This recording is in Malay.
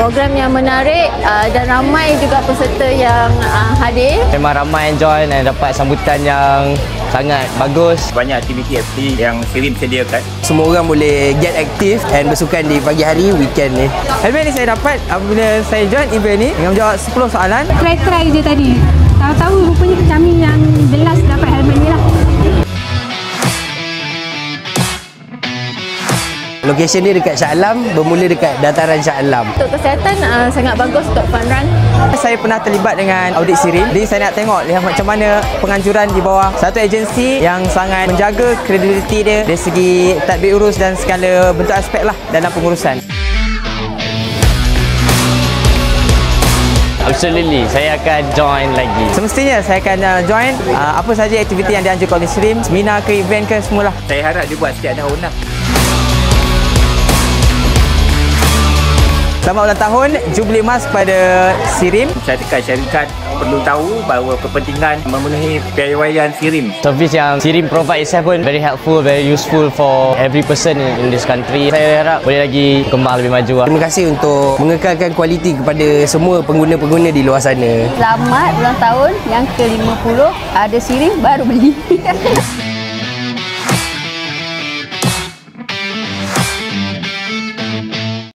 program yang menarik dan ramai juga peserta yang hadir. Memang ramai yang join dan dapat sambutan yang sangat bagus. Banyak aktiviti yang SIRIM sediakan. Semua orang boleh get aktif dan bersukan di pagi hari, weekend ni. Helmet ni saya dapat apabila saya join event ni dengan menjawab 10 soalan. Try je tadi. Tahu-tahu rupanya kami yang jelas dapat helmet ni lah. Lokasi ni dekat Shah Alam, bermula dekat dataran Shah Alam. Untuk kesihatan sangat bagus untuk fun run. Saya pernah terlibat dengan audit SIRIM. Jadi saya nak tengok lihat macam mana penganjuran di bawah satu agensi yang sangat menjaga kredibiliti dia dari segi tadbir urus dan segala bentuk aspek lah dalam pengurusan. Absolutely, saya akan join lagi. Semestinya saya akan join apa saja aktiviti yang dianjurkan oleh SIRIM, seminar ke event ke semualah. Saya harap dia buat setiap tahun lah. Selamat ulang tahun, Jubili Emas pada SIRIM. Syarikat perlu tahu bahawa kepentingan memenuhi piawaian SIRIM. Servis yang SIRIM provide itself pun very helpful, very useful for every person in this country. Saya harap boleh lagi kembang lebih maju. Terima kasih untuk mengekalkan kualiti kepada semua pengguna-pengguna di luar sana. Selamat ulang tahun yang ke-50. Ada SIRIM baru beli.